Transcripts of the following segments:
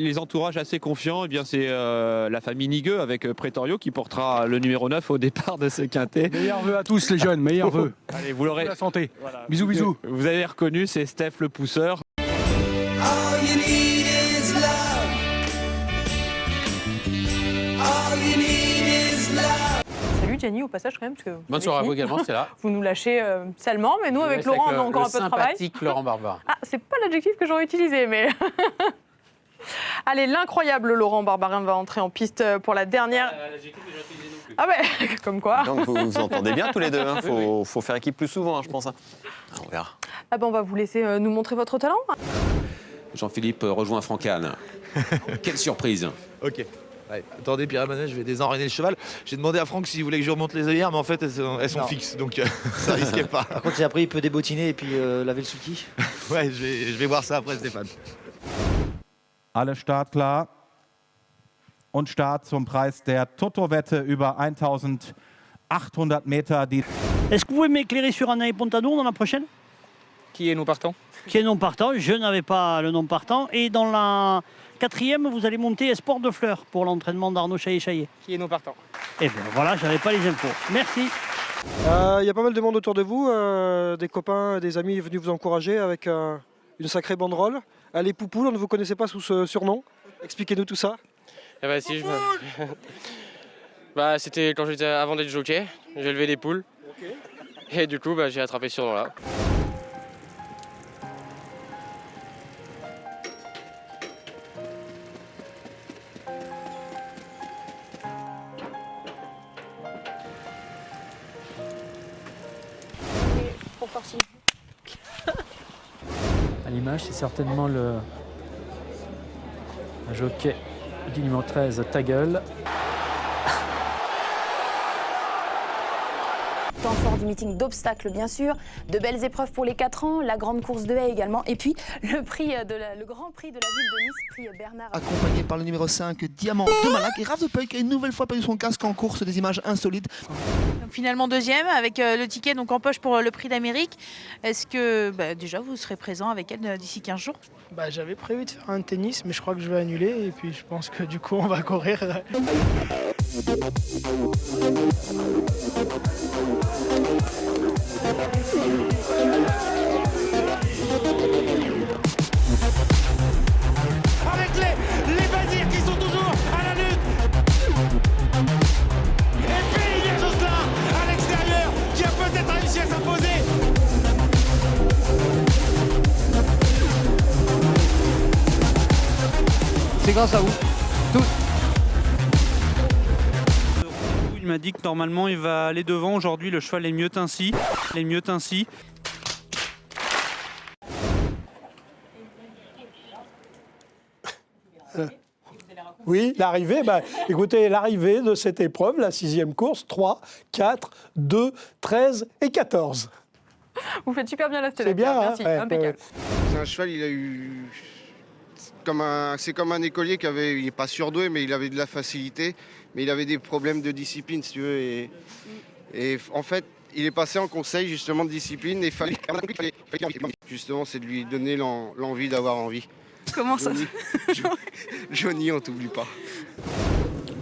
les entourages assez confiants, eh bien c'est la famille Nigueux avec Pretorio qui portera le numéro 9 au départ de ce quintet. Meilleurs vœux à tous les jeunes, meilleurs vœux. Allez, vous l'aurez. La santé. Voilà. Bisous, bisous. Vous avez reconnu, c'est Steph le pousseur. Salut Jenny, au passage quand même, parce que Bonne soirée à vous également, c'est là. vous nous lâchez salement, mais nous avec Laurent on a encore un peu de travail. Sympathique Laurent Barbara. Ah, c'est pas l'adjectif que j'aurais utilisé, mais... Allez, l'incroyable Laurent Barbarin va entrer en piste pour la dernière... Ah ouais, comme quoi. Donc vous vous entendez bien tous les deux, hein. Faut faire équipe plus souvent, hein, je pense. Hein. On verra. Ah ben on va vous laisser nous montrer votre talent. Jean-Philippe rejoint Franck-Anne. Quelle surprise! Ok. Ouais, attendez, Pierre-Emmanuel, je vais désenraîner le cheval. J'ai demandé à Franck s'il voulait que je remonte les œillères, mais en fait, elles sont fixes, donc ça risquait pas. Par contre, après, il peut débotiner et puis laver le sulky. Ouais, je vais voir ça après, Stéphane. Alle startklar und Start zum Preis der Toto-Wette über 1800 Meter. Est-ce que vous pouvez m'éclairer sur Anaïs Pontanour dans la prochaine? Qui est non partant? Qui est non partant? Je n'avais pas le non partant. Et dans la 4e, vous allez monter Espoir de Fleurs pour l'entraînement d'Arnaud Chaillet-Chaillet. Qui est non partant? Et bien voilà, je n'avais pas les infos. Merci. Il y a pas mal de monde autour de vous, des copains, des amis venus vous encourager avec une sacrée banderole. Les Poupoules, on ne vous connaissait pas sous ce surnom. Expliquez-nous tout ça. Eh ben si, bah, c'était quand j'étais avant d'être jockey, j'ai levé des poules. Okay. Et du coup, bah, j'ai attrapé ce surnom-là. À l'image, c'est certainement le jockey du numéro 13, Ta Gueule. Temps fort du meeting d'obstacles, bien sûr, de belles épreuves pour les 4 ans, la grande course de haie également, et puis le grand prix de la ville de Nice, prix Bernard. Accompagné par le numéro 5, Diamant de Malac, et Raph de Puy qui a une nouvelle fois perdu son casque en course, des images insolites. Donc, finalement deuxième, avec le ticket donc, en poche pour le prix d'Amérique. Est-ce que déjà vous serez présent avec elle d'ici 15 jours? J'avais prévu de faire un tennis, mais je crois que je vais annuler, et puis je pense que du coup on va courir. Avec les Bazirs qui sont toujours à la lutte. Et puis il y a Jocelyn à l'extérieur qui a peut-être réussi à s'imposer. C'est grâce à vous, tous. Il m'a dit que normalement il va aller devant. Aujourd'hui le cheval est mieux ainsi. Oui, l'arrivée, écoutez, l'arrivée de cette épreuve, la 6e course, 3, 4, 2, 13 et 14. Vous faites super bien la stèle. C'est bien, merci, hein, impeccable. C'est un cheval, il a eu... C'est comme un écolier qui avait, il n'est pas surdoué, mais il avait de la facilité, mais il avait des problèmes de discipline, si tu veux. Et en fait, il est passé en conseil justement de discipline et justement, c'est de lui donner l'envie d'avoir envie. Comment ça? Johnny, on t'oublie pas.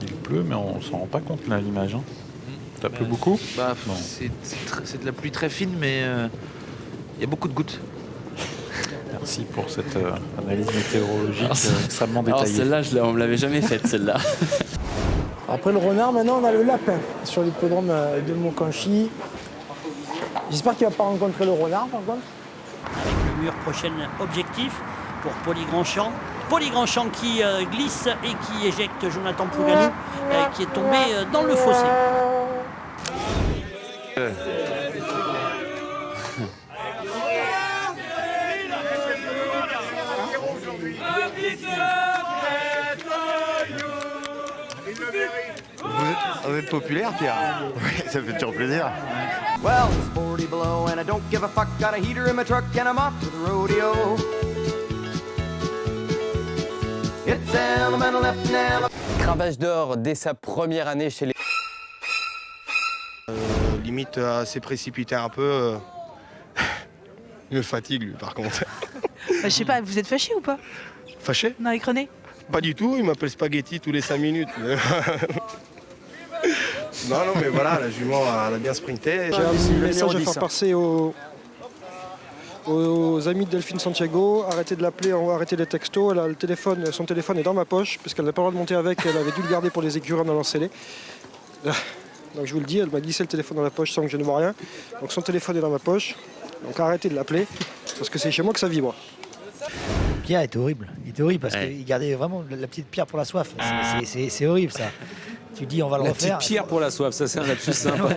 Il pleut, mais on s'en rend pas compte là, à l'image. Hein. Ça pleut beaucoup? Bon. C'est de la pluie très fine, mais il y a beaucoup de gouttes. Merci pour cette analyse météorologique extrêmement détaillée. Celle-là, on ne l'avait jamais faite, celle-là. Après le renard, maintenant on a le lapin sur l'hippodrome de Moncanchy. J'espère qu'il ne va pas rencontrer le renard par contre. Avec le mur prochain objectif pour Poli Grandchamp. Poli Grandchamp qui glisse et qui éjecte Jonathan Plouganou qui est tombé dans le fossé. Vous êtes populaire, Pierre? Oui, ça fait toujours plaisir. Well, it's 40 below and I don't give a fuck. Got a heater in my truck and I'm off to the rodeo. It's elemental left now. Cravache d'or dès sa première année chez les... Limite assez précipité un peu. Il me fatigue lui par contre. Je sais pas, vous êtes fâché ou pas? Fâché? Non, avec René? Pas du tout, il m'appelle Spaghetti tous les 5 minutes. Non, mais voilà, la jument, elle a bien sprinté. J'ai un message à faire passer aux amis de Delphine Santiago. Arrêtez de l'appeler, arrêtez les textos. Elle a le téléphone, son téléphone est dans ma poche, parce qu'elle n'a pas le droit de monter avec. Elle avait dû le garder pour les écureuils en allant sceller. Donc je vous le dis, elle m'a glissé le téléphone dans la poche sans que je ne vois rien. Donc son téléphone est dans ma poche. Donc arrêtez de l'appeler, parce que c'est chez moi que ça vibre. Pierre était horrible. Il était horrible parce qu'il gardait vraiment la petite pierre pour la soif. C'est horrible ça. Tu dis on va le refaire. La petite pierre pour la soif, ça c'est un lapsus sympa.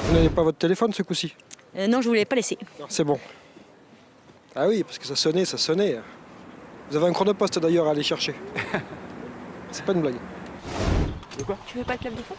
Vous n'avez pas votre téléphone ce coup-ci? Non, je ne vous l'ai pas laissé. C'est bon. Ah oui, parce que ça sonnait, ça sonnait. Vous avez un chronopost d'ailleurs à aller chercher. C'est pas une blague. Tu veux pas le club de fond?